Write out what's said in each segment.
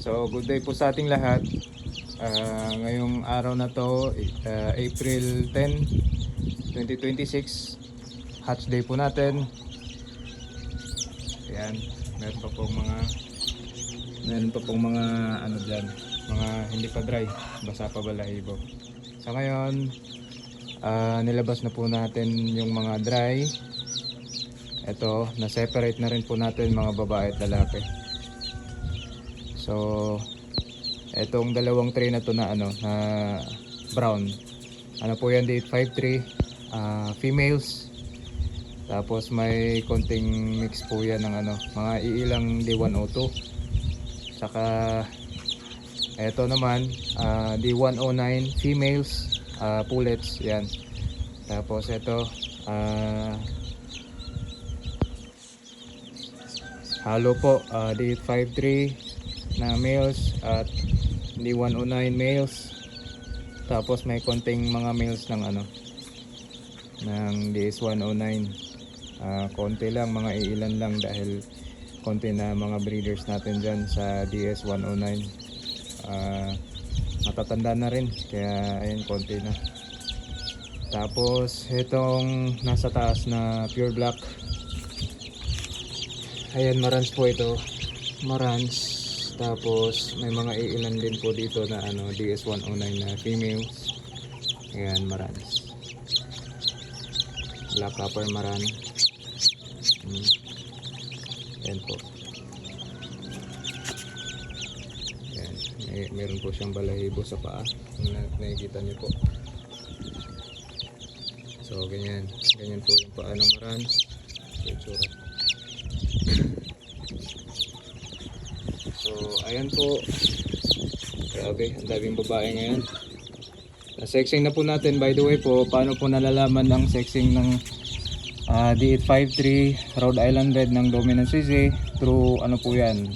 So good day po sa ating lahat. Ngayong araw na to, April 10, 2026, hatch day po natin. Ayan, meron pa pong mga ano dyan, mga hindi pa dry, basa pa balahibo. So ngayon, nilabas na po natin yung mga dry. Ito, na-separate na rin po natin mga babae at lalaki. So, etong dalawang tray na to na na brown. Ano po yan, D853, females. Tapos may konting mix po yan ng mga iilang D102. Saka eto naman, D109 females, pullets yan. Tapos ito, halo po, D853 na males at D109 males. Tapos may konting mga males ng ng DS109. Konti lang, mga iilan lang dahil konti na mga breeders natin dyan sa DS109. Matatanda na rin kaya ayun, konti na. Tapos itong nasa taas na pure black, ayan, marans po ito, marans. Tapos may mga iilan din po dito na DS109 na females. Ayan, marans, black copper maran. Ayan po. Ayan, meron po siyang balahibo sa paa, nakikita niyo po. So ganyan po yung paa ng marans. Itsura. So ayan po, grabe, ang daming babae ngayon. Na-sexing na po natin. By the way po, paano po nalalaman ang sexing ng D853 Rhode Island Red ng Dominant CZ? Through po yan,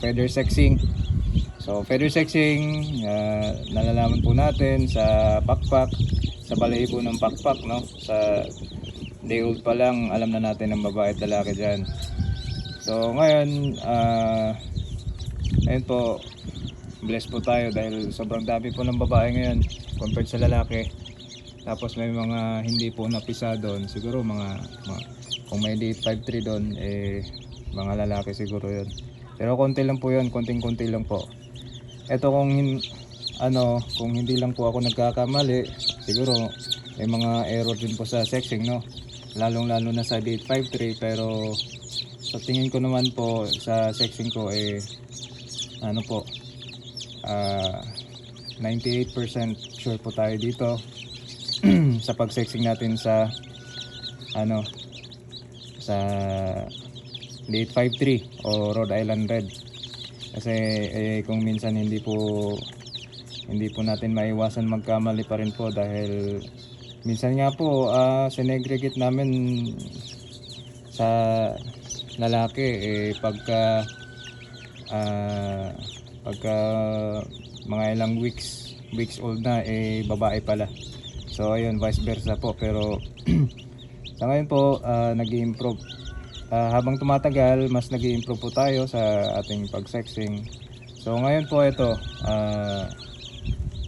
feather sexing. So feather sexing, nalalaman po natin sa pakpak, sa balahibo ng pakpak, no? Sa day old pa lang alam na natin ang babae at lalaki dyan. So ngayon, ayun po, blessed po tayo dahil sobrang dami po ng babae ngayon compared sa lalaki. Tapos may mga hindi po napisa doon, siguro mga kung may D853 doon, mga lalaki siguro yun. Pero konti lang po yun, konting-konti lang po. Ito kung hindi lang po ako nagkakamali, siguro may mga error din po sa sexing, no? Lalong-lalo na sa D853, pero sa tingin ko naman po sa sexing ko 98% sure po tayo dito sa pag-sexing natin sa sa D853 o Rhode Island Red. Kasi kung minsan hindi po natin maiwasan magkamali pa rin po dahil minsan nga po sinegregate namin sa lalaki pagka mga ilang weeks old na babae pala. So ayun, vice versa po. Pero sa ngayon po nag-i-improve, habang tumatagal mas nag-i-improve po tayo sa ating pag-sexing. So ngayon po ito,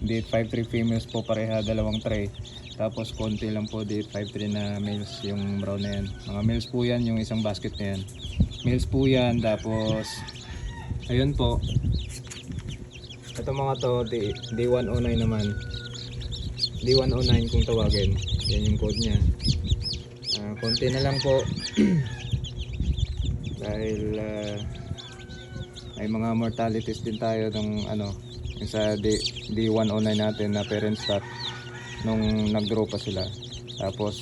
D853 females po pareha, dalawang tray. Tapos konti lang po D853 na males, yung brown na yan. Mga males po yan, yung isang basket na yan, males po yan. Tapos ayun po, ito mga to D109 naman, D109 kung tawagin, yan yung code nya. Konti na lang po dahil may mga mortalities din tayo ng yung sa D109 natin na parent stock nung nag-grow pa sila. Tapos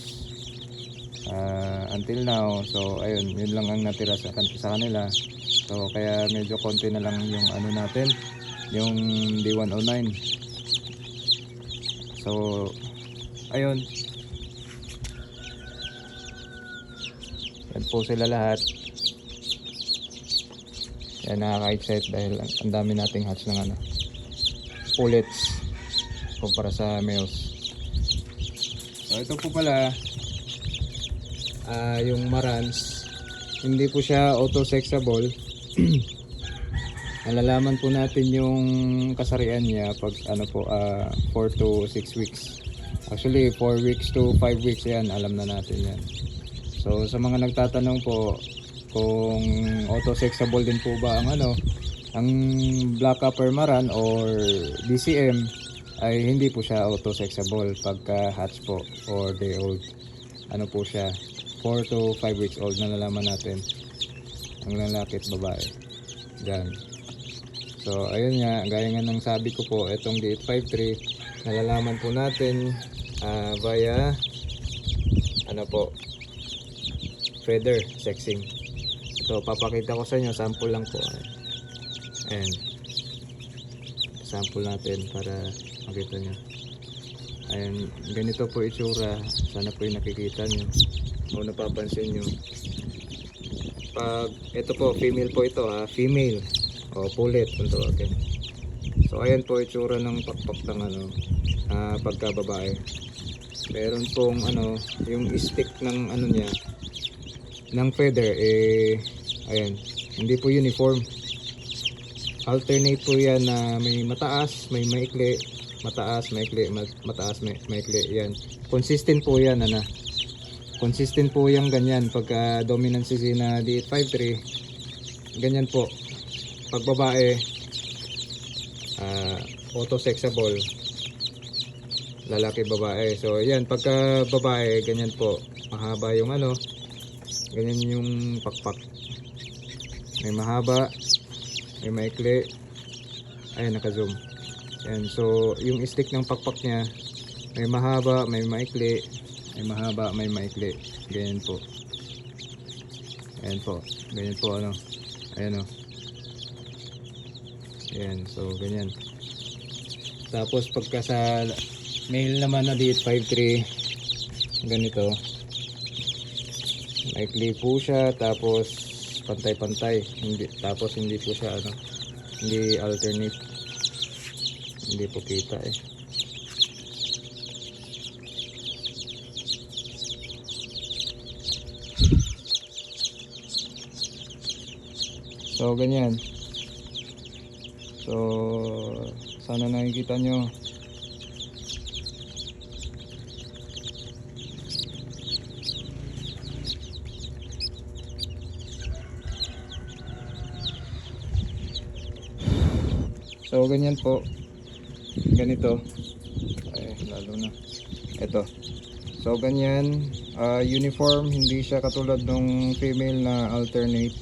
until now, so ayun, yun lang ang natira sa kanila. So kaya medyo konti na lang yung natin, yung D109. So ayun, yan po sila lahat. Yan, nakaka-excite dahil ang dami nating hatch ng pullets kumpara sa males. So ito po pala, yung marans, hindi po siya auto-sexable. Malalaman po natin yung kasarian niya pag ano po 4 to 6 weeks. Actually 4 weeks to 5 weeks yan, alam na natin yan. So sa mga nagtatanong po kung auto-sexable din po ba ang ang Black Copper Maran or DCM, ay hindi po siya auto-sexable pagka hatch po or day old. Ano po siya, 4 to 5 weeks old na nalaman natin ang lalaki at babae. Yan. So ayun nga, gaya nga ng sabi ko po, itong D853 nalalaman po natin via feather sexing. Ito, papakita ko sa inyo, sample lang po. Ayan, sample natin para makita nyo. Ayan, ganito po itsura. Sana po yung nakikita nyo o napapansin nyo. Pag ito po, female po ito female o pullet kung tawagin. So ayan po itsura ng pakpak ng pagka babae. Meron pong yung stick ng niya ng feather ayan, hindi po uniform. Alternate po yan na may mataas, may maikli, mataas, maikli, mataas, maikli. Yan. Consistent po yan, consistent po yung ganyan pagka dominant CC na D853. Ganyan po. Pag babae, auto-sexable. Lalaki, babae. So yan, pagka babae, ganyan po. Mahaba yung ganyan yung pakpak. May mahaba, may maikli. Ayan, naka-zoom. Ayan, so yung stick ng pakpak niya, may mahaba, may maikli. May mahaba, may maikli. Ganyan po. Ayan po. Ganyan po Ayan Ayan, so ganyan. Tapos pagka sa male naman na D853, ganito. Maikli po siya, tapos pantay-pantay. Tapos hindi po siya hindi alternate. Hindi po kita So ganyan. So sana nakikita nyo. So ganyan po. Ganito. Ay, lalo na. Ito. So ganyan, uniform, hindi siya katulad ng female na alternate.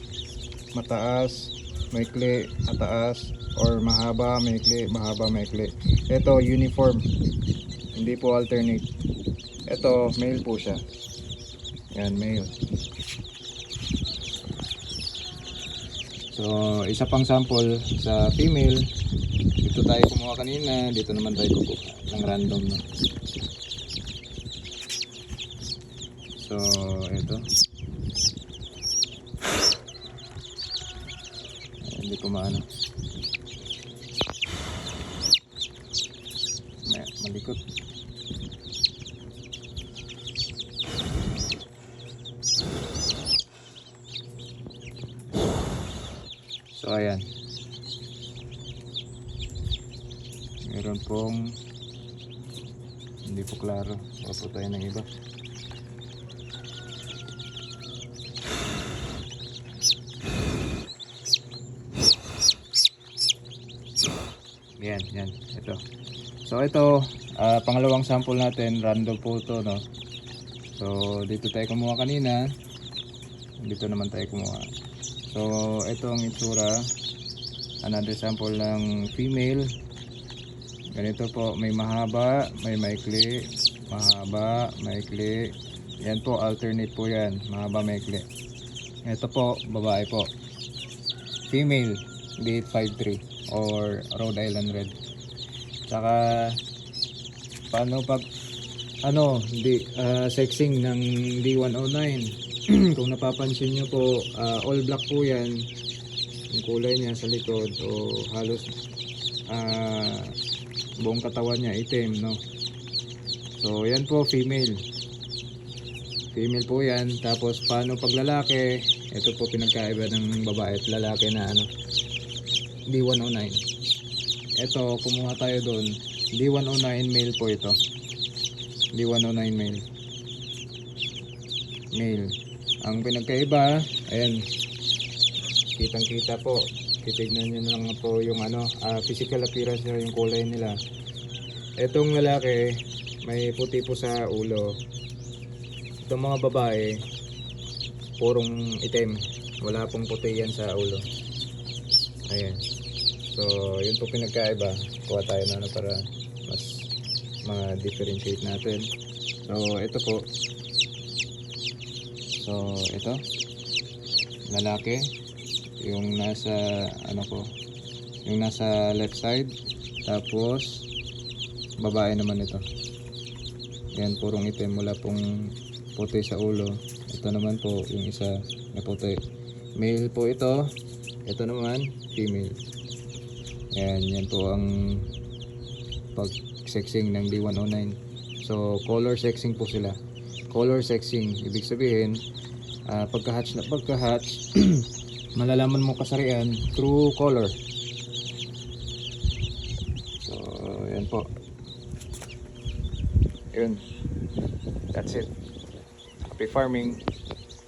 Mataas, maikli, mataas, or mahaba, maikli, mahaba, maikli. Ito uniform. Hindi po alternate. Ito male po siya. Yan, male. So isa pang sample sa female. Dito tayo kumuha kanina, dito naman tayo kukuha ng random So ito. Hindi ko maano. Malikot. So ayan. Meron pong hindi po klaro. Wala po tayo ng iba. Yan, ito. So ito, pangalawang sample natin, random po ito, So dito tayo kumuha kanina. Dito naman tayo kumuha. So ito ang itsura. Another sample ng female. Ganito po, may mahaba, may maikli, mahaba, maikli. Yan po, alternate po yan, mahaba, maikli. Ito po, babae po. Female, D853 or Rhode Island Red. Tsaka paano pag sexing ng D109. Kung napapansin nyo po, all black po yan. Yung kulay niya sa likod o halos buong katawan niya itim, So yan po, female po yan. Tapos paano pag lalaki, ito po pinagkaiba ng babae at lalaki na D109. Ito, kumuha tayo doon. D109 male po ito. D109 male. Male. Ang pinagkaiba, ayan. Kitang-kita po. Titignan nyo lang po yung physical appearance nila, yung kulay nila. Etong lalaki, may puti po sa ulo. Itong mga babae, purong itim. Wala pong puti yan sa ulo. Ayan. So, yun po pinagkaiba. Kuha tayo na para mas ma-differentiate natin. So, ito po. So, ito. Lalaki. Yung nasa, yung nasa left side. Tapos, babae naman ito. Yan, purong itim. Wala pong puti sa ulo. Ito naman po, yung isa na puti. Male po ito. Ito naman, female. Yan po ang pag-sexing ng D109. So, color sexing po sila. Color sexing, ibig sabihin, pagka-hatch na pagka-hatch, malalaman mo kasarian through color. So, yan po. Yun. That's it. Happy farming.